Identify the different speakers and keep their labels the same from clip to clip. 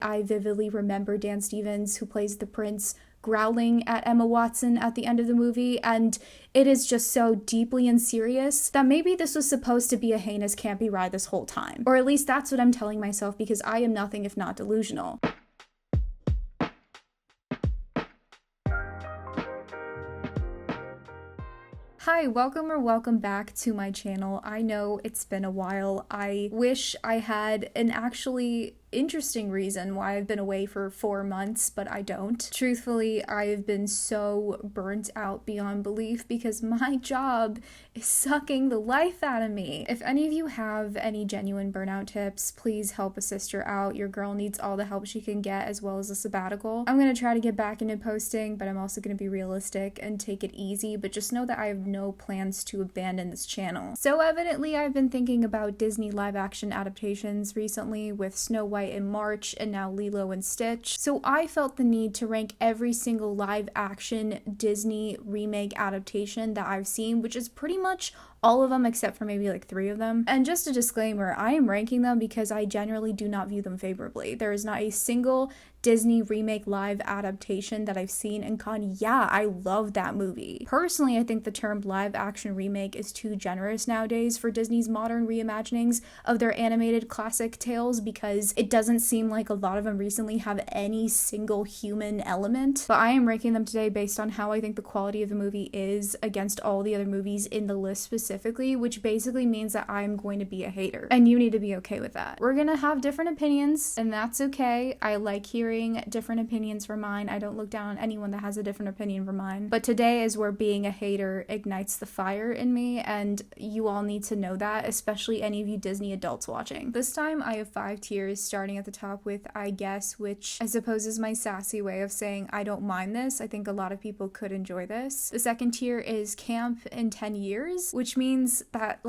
Speaker 1: I vividly remember Dan Stevens, who plays the prince, growling at Emma Watson at the end of the movie, and it is just so deeply and serious that maybe this was supposed to be a heinous, campy ride this whole time. Or at least that's what I'm telling myself, because I am nothing if not delusional. Hi, welcome back to my channel. I know it's been a while. I wish I had an actually interesting reason why I've been away for 4 months, but I don't. Truthfully, I've been so burnt out beyond belief because my job is sucking the life out of me. If any of you have any genuine burnout tips, please help a sister out. Your girl needs all the help she can get, as well as a sabbatical. I'm gonna try to get back into posting, but I'm also gonna be realistic and take it easy, but just know that I have no plans to abandon this channel. So evidently, I've been thinking about Disney live action adaptations recently with Snow White in March and now Lilo and Stitch. So I felt the need to rank every single live action Disney remake adaptation that I've seen, which is pretty much all of them except for maybe like 3 of them. And just a disclaimer, I am ranking them because I generally do not view them favorably. There is not a single Disney remake live adaptation that I've seen and gone, yeah, I love that movie. Personally, I think the term live action remake is too generous nowadays for Disney's modern reimaginings of their animated classic tales, because it doesn't seem like a lot of them recently have any single human element. But I am ranking them today based on how I think the quality of the movie is against all the other movies in the list specifically, which basically means that I'm going to be a hater. And you need to be okay with that. We're gonna have different opinions, and that's okay. I like hearing different opinions from mine. I don't look down on anyone that has a different opinion from mine. But today is where being a hater ignites the fire in me, and you all need to know that, especially any of you Disney adults watching. This time I have 5 tiers, starting at the top with I guess, which I suppose is my sassy way of saying I don't mind this. I think a lot of people could enjoy this. The second tier is camp in 10 years, which means that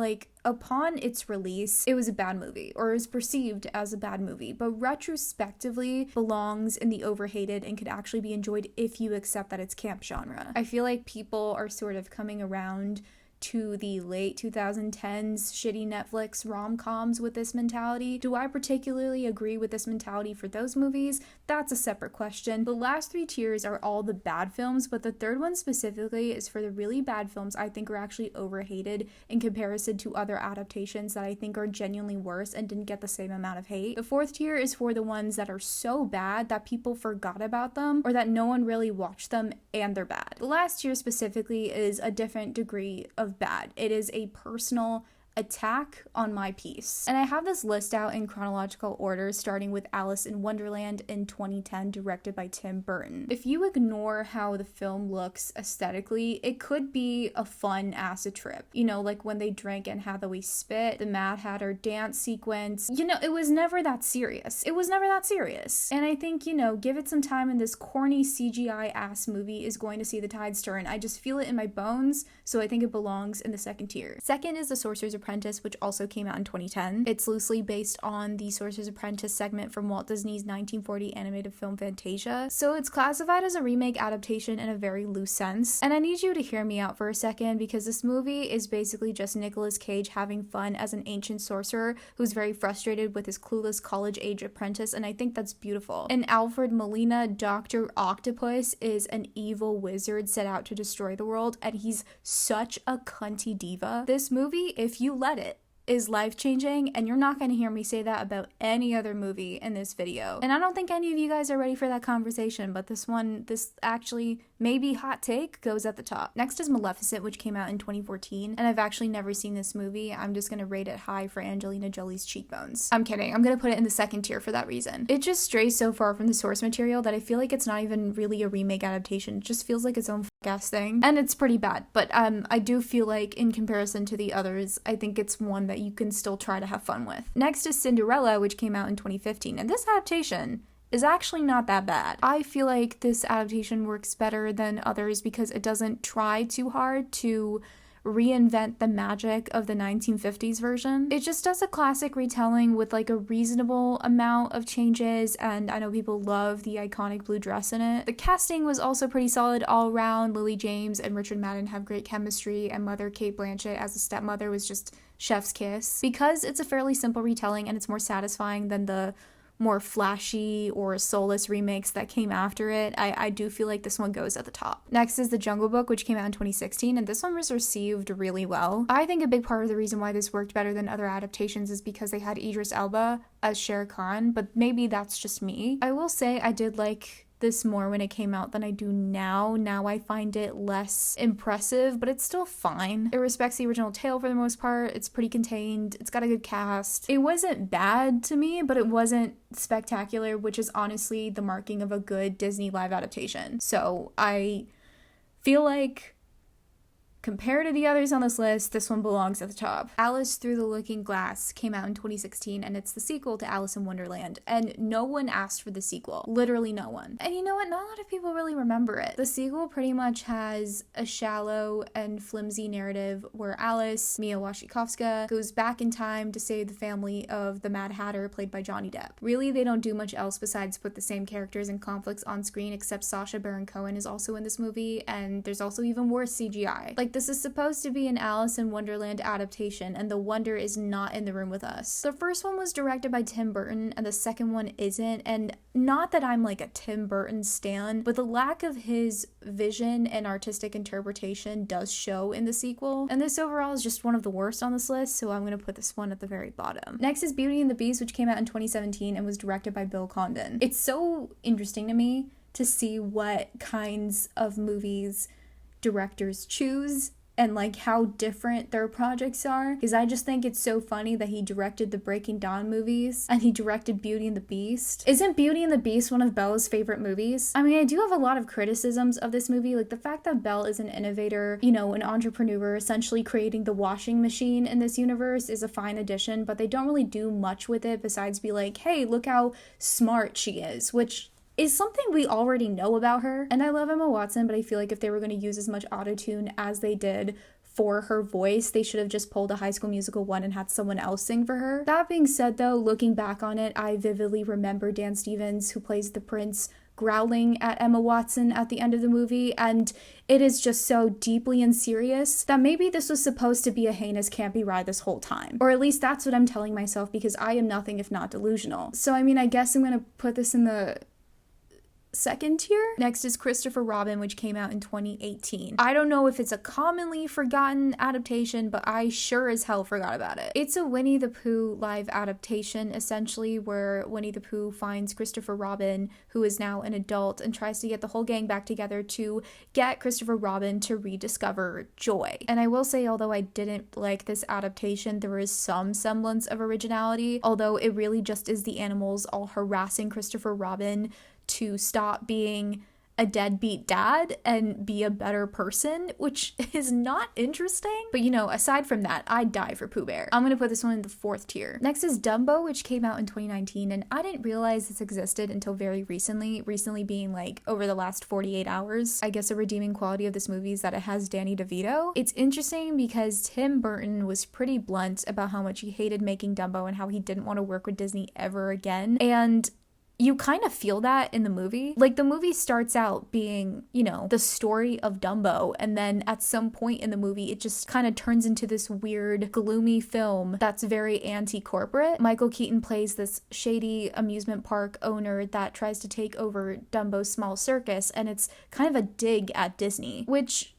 Speaker 1: upon its release, it was a bad movie, or is perceived as a bad movie, but retrospectively belongs in the overhated and could actually be enjoyed if you accept that it's camp genre. I feel like people are sort of coming around to the late 2010s shitty Netflix rom-coms with this mentality. Do I particularly agree with this mentality for those movies? That's a separate question. The last 3 tiers are all the bad films, but the third one specifically is for the really bad films I think are actually overhated in comparison to other adaptations that I think are genuinely worse and didn't get the same amount of hate. The 4th tier is for the ones that are so bad that people forgot about them, or that no one really watched them and they're bad. The last tier specifically is a different degree of bad. It is a personal attack on my piece. And I have this list out in chronological order, starting with Alice in Wonderland in 2010, directed by Tim Burton. If you ignore how the film looks aesthetically, it could be a fun acid trip. You know, like when they drank Anne Hathaway spit, the Mad Hatter dance sequence. You know, it was never that serious. It was never that serious. And I think, you know, give it some time and this corny CGI ass movie is going to see the tides turn. I just feel it in my bones, so I think it belongs in the second tier. Second is The Sorcerer's Apprentice, which also came out in 2010. It's loosely based on the Sorcerer's Apprentice segment from Walt Disney's 1940 animated film Fantasia, so it's classified as a remake adaptation in a very loose sense. And I need you to hear me out for a second, because this movie is basically just Nicolas Cage having fun as an ancient sorcerer who's very frustrated with his clueless college-age apprentice, and I think that's beautiful. And Alfred Molina, Dr. Octopus, is an evil wizard set out to destroy the world, and he's such a cunty diva. This movie, if you let it, is life-changing, and you're not going to hear me say that about any other movie in this video. And I don't think any of you guys are ready for that conversation, but this actually maybe hot take goes at the top. Next is Maleficent, which came out in 2014, and I've actually never seen this movie. I'm just gonna rate it high for Angelina Jolie's cheekbones. I'm kidding. I'm gonna put it in the second tier for that reason. It just strays so far from the source material that I feel like it's not even really a remake adaptation. It just feels like its own f***ass thing, and it's pretty bad. But I do feel like in comparison to the others, I think it's one that you can still try to have fun with. Next is Cinderella, which came out in 2015, and this adaptation is actually not that bad. I feel like this adaptation works better than others because it doesn't try too hard to reinvent the magic of the 1950s version. It just does a classic retelling with like a reasonable amount of changes, and I know people love the iconic blue dress in it. The casting was also pretty solid all around. Lily James and Richard Madden have great chemistry, and Mother Kate Blanchett as a stepmother was just chef's kiss. Because it's a fairly simple retelling and it's more satisfying than the more flashy or soulless remakes that came after it, I do feel like this one goes at the top. Next is The Jungle Book, which came out in 2016, and this one was received really well. I think a big part of the reason why this worked better than other adaptations is because they had Idris Elba as Shere Khan, but maybe that's just me. I will say I did like this more when it came out than I do now. Now I find it less impressive, but it's still fine. It respects the original tale for the most part. It's pretty contained. It's got a good cast. It wasn't bad to me, but it wasn't spectacular, which is honestly the marking of a good Disney live adaptation. So I feel like, compared to the others on this list, this one belongs at the top. Alice Through the Looking Glass came out in 2016, and it's the sequel to Alice in Wonderland, and no one asked for the sequel. Literally no one. And you know what? Not a lot of people really remember it. The sequel pretty much has a shallow and flimsy narrative where Alice, Mia Wasikowska, goes back in time to save the family of the Mad Hatter, played by Johnny Depp. Really, they don't do much else besides put the same characters and conflicts on screen, except Sacha Baron Cohen is also in this movie, and there's also even worse CGI. Like, this is supposed to be an Alice in Wonderland adaptation, and the wonder is not in the room with us. The first one was directed by Tim Burton, and the second one isn't, and not that I'm like a Tim Burton stan, but the lack of his vision and artistic interpretation does show in the sequel, and this overall is just one of the worst on this list, so I'm gonna put this one at the very bottom. Next is Beauty and the Beast, which came out in 2017 and was directed by Bill Condon. It's so interesting to me to see what kinds of movies directors choose and like how different their projects are, because I just think it's so funny that he directed the Breaking Dawn movies and he directed Beauty and the Beast. Isn't Beauty and the Beast one of Belle's favorite movies? I mean, I do have a lot of criticisms of this movie, like the fact that Belle is an innovator, you know, an entrepreneur, essentially creating the washing machine in this universe is a fine addition, but they don't really do much with it besides be like, hey, look how smart she is, which is something we already know about her. And I love Emma Watson, but I feel like if they were going to use as much autotune as they did for her voice, they should have just pulled a High School Musical 1 and had someone else sing for her. That being said though, looking back on it, I vividly remember Dan Stevens, who plays the prince, growling at Emma Watson at the end of the movie, and it is just so deeply and serious that maybe this was supposed to be a heinous campy ride this whole time. Or at least that's what I'm telling myself, because I am nothing if not delusional. So I mean, I guess I'm gonna put this in the second tier. Next is Christopher Robin, which came out in 2018. I don't know if it's a commonly forgotten adaptation, but I sure as hell forgot about it. It's a Winnie the Pooh live adaptation, essentially, where Winnie the Pooh finds Christopher Robin, who is now an adult, and tries to get the whole gang back together to get Christopher Robin to rediscover joy. And I will say, although I didn't like this adaptation, there is some semblance of originality, although it really just is the animals all harassing Christopher Robin to stop being a deadbeat dad and be a better person, which is not interesting. But you know, aside from that, I'd die for Pooh Bear. I'm gonna put this one in the fourth tier. Next is Dumbo, which came out in 2019, and I didn't realize this existed until very recently being like over the last 48 hours. I guess a redeeming quality of this movie is that it has Danny DeVito. It's interesting because Tim Burton was pretty blunt about how much he hated making Dumbo and how he didn't want to work with Disney ever again, and you kind of feel that in the movie. Like, the movie starts out being, you know, the story of Dumbo, and then at some point in the movie, it just kind of turns into this weird, gloomy film that's very anti-corporate. Michael Keaton plays this shady amusement park owner that tries to take over Dumbo's small circus, and it's kind of a dig at Disney, which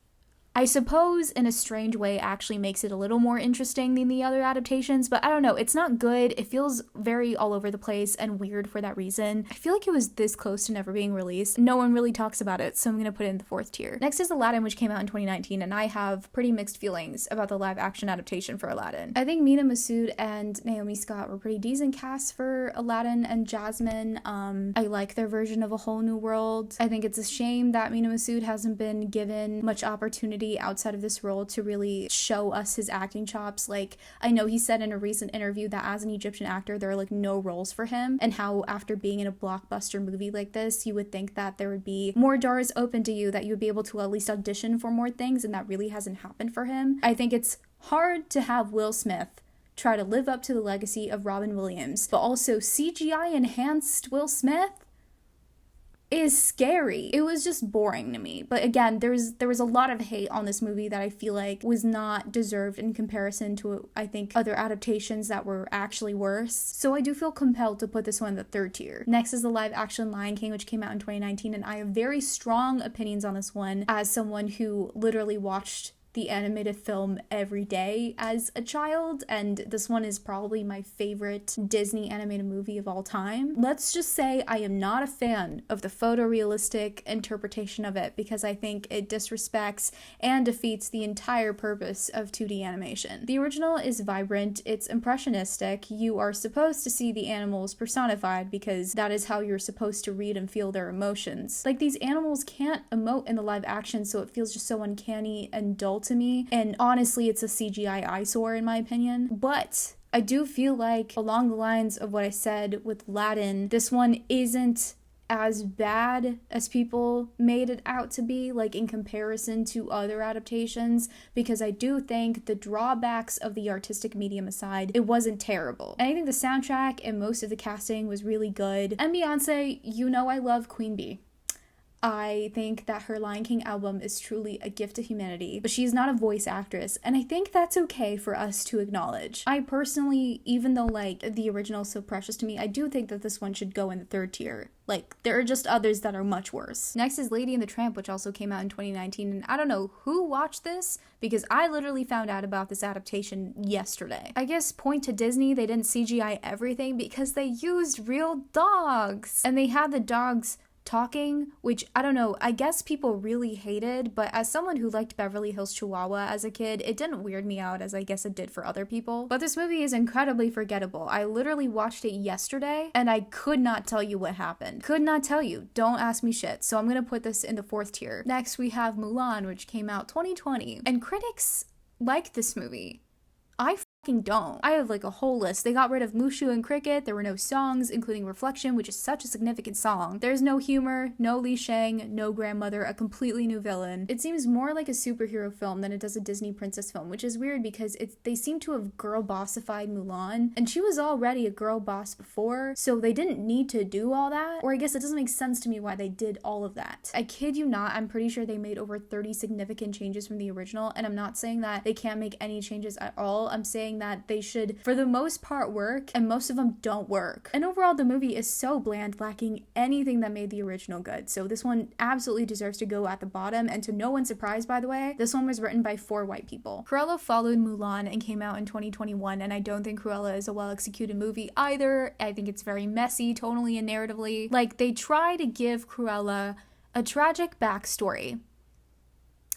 Speaker 1: I suppose in a strange way actually makes it a little more interesting than the other adaptations, but I don't know, it's not good. It feels very all over the place and weird for that reason. I feel like it was this close to never being released. No one really talks about it, so I'm gonna put it in the fourth tier. Next is Aladdin, which came out in 2019, and I have pretty mixed feelings about the live action adaptation for Aladdin. I think Mina Massoud and Naomi Scott were pretty decent casts for Aladdin and Jasmine. I like their version of A Whole New World. I think it's a shame that Mina Massoud hasn't been given much opportunity outside of this role to really show us his acting chops. Like, I know he said in a recent interview that as an Egyptian actor, there are like no roles for him, and how after being in a blockbuster movie like this, you would think that there would be more doors open to you, that you would be able to at least audition for more things, and that really hasn't happened for him. I think it's hard to have Will Smith try to live up to the legacy of Robin Williams, but also CGI enhanced Will Smith? is scary. It was just boring to me. But again, there was a lot of hate on this movie that I feel like was not deserved in comparison to, I think, other adaptations that were actually worse. So I do feel compelled to put this one in the third tier. Next is the live action Lion King, which came out in 2019, and I have very strong opinions on this one as someone who literally watched the animated film every day as a child, and this one is probably my favorite Disney animated movie of all time. Let's just say I am not a fan of the photorealistic interpretation of it because I think it disrespects and defeats the entire purpose of 2D animation. The original is vibrant, it's impressionistic, you are supposed to see the animals personified because that is how you're supposed to read and feel their emotions. Like, these animals can't emote in the live action, so it feels just so uncanny and dull to me, and honestly it's a CGI eyesore in my opinion. But I do feel like, along the lines of what I said with Aladdin, this one isn't as bad as people made it out to be, like in comparison to other adaptations, because I do think the drawbacks of the artistic medium aside, it wasn't terrible. And I think the soundtrack and most of the casting was really good. And Beyonce, you know I love Queen Bee. I think that her Lion King album is truly a gift to humanity, but she's not a voice actress, and I think that's okay for us to acknowledge. I personally, even though like the original is so precious to me, I do think that this one should go in the third tier. Like, there are just others that are much worse. Next is Lady and the Tramp, which also came out in 2019, and I don't know who watched this, because I literally found out about this adaptation yesterday. I guess point to Disney, they didn't CGI everything because they used real dogs, and they had the dogs talking, which I don't know, I guess people really hated, but as someone who liked Beverly Hills Chihuahua as a kid, it didn't weird me out as I guess it did for other people. But this movie is incredibly forgettable. I literally watched it yesterday and I could not tell you what happened. Could not tell you. Don't ask me shit. So I'm gonna put this in the fourth tier. Next we have Mulan, which came out 2020, and critics like this movie. I don't. I have like a whole list. They got rid of Mushu and Cricket. There were no songs, including Reflection, which is such a significant song. There's no humor, no Li Shang, no grandmother, a completely new villain. It seems more like a superhero film than it does a Disney princess film, which is weird because they seem to have girl bossified Mulan, and she was already a girl boss before, so they didn't need to do all that. Or I guess it doesn't make sense to me why they did all of that. I kid you not, I'm pretty sure they made over 30 significant changes from the original, and I'm not saying that they can't make any changes at all. I'm saying that they should, for the most part, work, and most of them don't work. And overall, the movie is so bland, lacking anything that made the original good. So this one absolutely deserves to go at the bottom, and to no one's surprise, by the way, this one was written by 4 white people. Cruella followed Mulan and came out in 2021, and I don't think Cruella is a well-executed movie either. I think it's very messy, tonally and narratively. Like, they try to give Cruella a tragic backstory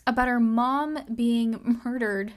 Speaker 1: about her mom being murdered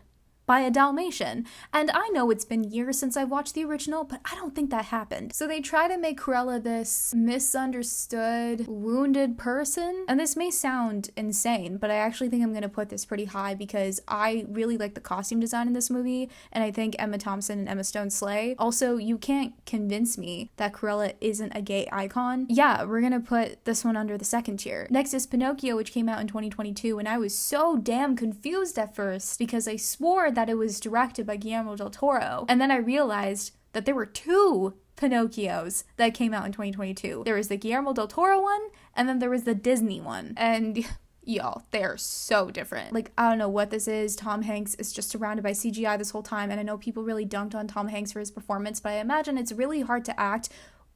Speaker 1: by a Dalmatian. And I know it's been years since I've watched the original, but I don't think that happened. So they try to make Cruella this misunderstood, wounded person. And this may sound insane, but I actually think I'm gonna put this pretty high because I really like the costume design in this movie, and I think Emma Thompson and Emma Stone slay. Also, you can't convince me that Cruella isn't a gay icon. Yeah, we're gonna put this one under the second tier. Next is Pinocchio, which came out in 2022, and I was so damn confused at first because I swore that it was directed by Guillermo del Toro, and then I realized that there were 2 Pinocchios that came out in 2022. There was the Guillermo del Toro one, and then there was the Disney one, and y'all, they're so different. Like, I don't know what this is. Tom Hanks is just surrounded by CGI this whole time, and I know people really dunked on Tom Hanks for his performance, but I imagine it's really hard to act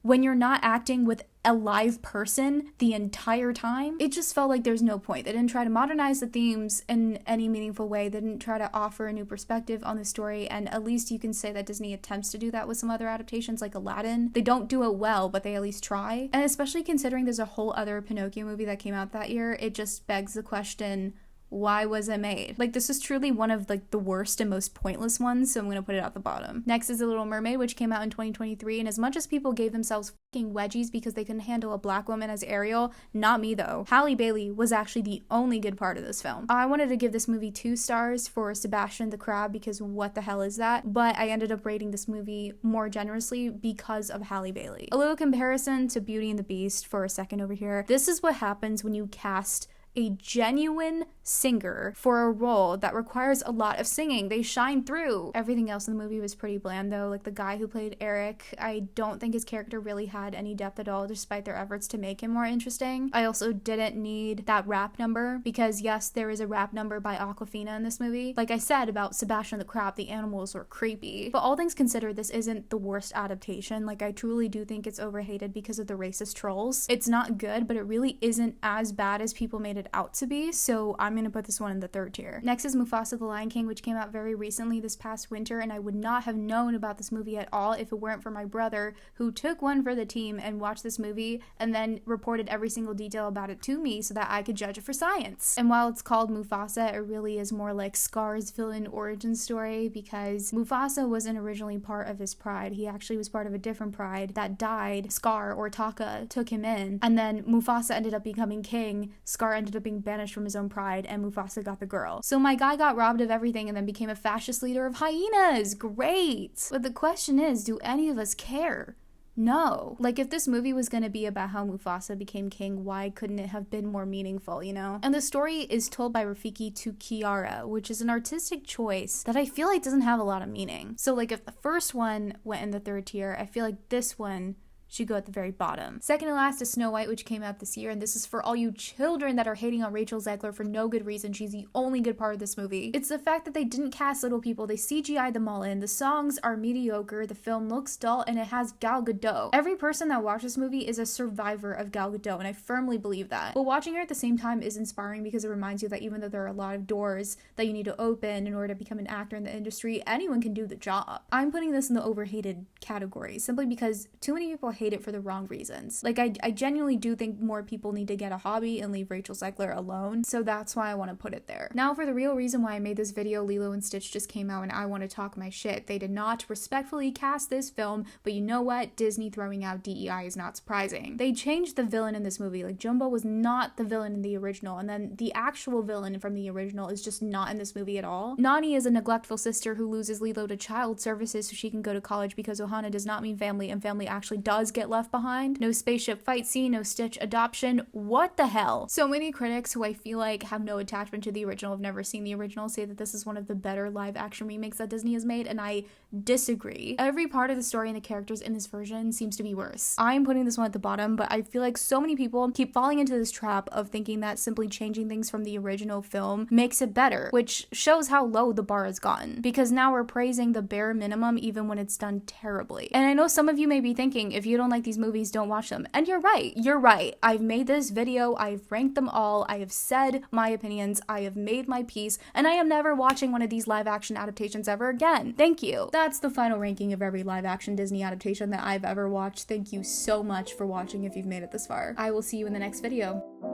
Speaker 1: when you're not acting with a live person the entire time. It just felt like there's no point. They didn't try to modernize the themes in any meaningful way. They didn't try to offer a new perspective on the story, and at least you can say that Disney attempts to do that with some other adaptations like Aladdin. They don't do it well, but they at least try. And especially considering there's a whole other Pinocchio movie that came out that year, it just begs the question, why was it made? Like, this is truly one of like the worst and most pointless ones, so I'm gonna put it at the bottom. Next is The Little Mermaid, which came out in 2023, and as much as people gave themselves fucking wedgies because they couldn't handle a black woman as Ariel, not me though. Halle Bailey was actually the only good part of this film. I wanted to give this movie 2 stars for Sebastian the Crab because what the hell is that? But I ended up rating this movie more generously because of Halle Bailey. A little comparison to Beauty and the Beast for a second over here. This is what happens when you cast a genuine singer for a role that requires a lot of singing. They shine through. Everything else in the movie was pretty bland though. Like the guy who played Eric, I don't think his character really had any depth at all despite their efforts to make him more interesting. I also didn't need that rap number because yes, there is a rap number by Aquafina in this movie. Like I said about Sebastian the Crab, the animals were creepy. But all things considered, this isn't the worst adaptation. Like I truly do think it's overhated because of the racist trolls. It's not good, but it really isn't as bad as people made it out to be, so I'm gonna put this one in the third tier. Next is Mufasa the Lion King, which came out very recently this past winter, and I would not have known about this movie at all if it weren't for my brother, who took one for the team and watched this movie and then reported every single detail about it to me so that I could judge it for science. And while it's called Mufasa, it really is more like Scar's villain origin story because Mufasa wasn't originally part of his pride. He actually was part of a different pride that died. Scar, or Taka, took him in, and then Mufasa ended up becoming king. Scar ended up being banished from his own pride, and Mufasa got the girl. So my guy got robbed of everything and then became a fascist leader of hyenas. Great! But the question is, do any of us care? No. Like, if this movie was gonna be about how Mufasa became king, why couldn't it have been more meaningful, you know? And the story is told by Rafiki to Kiara, which is an artistic choice that I feel like doesn't have a lot of meaning. So, like, if the first one went in the third tier, I feel like this one should go at the very bottom. Second to last is Snow White, which came out this year, and this is for all you children that are hating on Rachel Zegler for no good reason. She's the only good part of this movie. It's the fact that they didn't cast little people, they CGI'd them all in. The songs are mediocre, the film looks dull, and it has Gal Gadot. Every person that watched this movie is a survivor of Gal Gadot, and I firmly believe that. But watching her at the same time is inspiring because it reminds you that even though there are a lot of doors that you need to open in order to become an actor in the industry, anyone can do the job. I'm putting this in the overhated category simply because too many people hate it for the wrong reasons. Like, I genuinely do think more people need to get a hobby and leave Rachel Zegler alone, so that's why I want to put it there. Now for the real reason why I made this video, Lilo and Stitch just came out and I want to talk my shit. They did not respectfully cast this film, but you know what? Disney throwing out DEI is not surprising. They changed the villain in this movie. Like, Jumbo was not the villain in the original, and then the actual villain from the original is just not in this movie at all. Nani is a neglectful sister who loses Lilo to child services so she can go to college because Ohana does not mean family, and family actually does get left behind. No spaceship fight scene, no Stitch adoption. What the hell? So many critics who I feel like have no attachment to the original, have never seen the original, say that this is one of the better live action remakes that Disney has made, and I disagree. Every part of the story and the characters in this version seems to be worse. I'm putting this one at the bottom, but I feel like so many people keep falling into this trap of thinking that simply changing things from the original film makes it better, which shows how low the bar has gotten, because now we're praising the bare minimum even when it's done terribly. And I know some of you may be thinking, if you don't like these movies, don't watch them. And you're right. I've made this video, I've ranked them all, I have said my opinions, I have made my peace, and I am never watching one of these live action adaptations ever again. Thank you. That's the final ranking of every live action Disney adaptation that I've ever watched. Thank you so much for watching if you've made it this far. I will see you in the next video.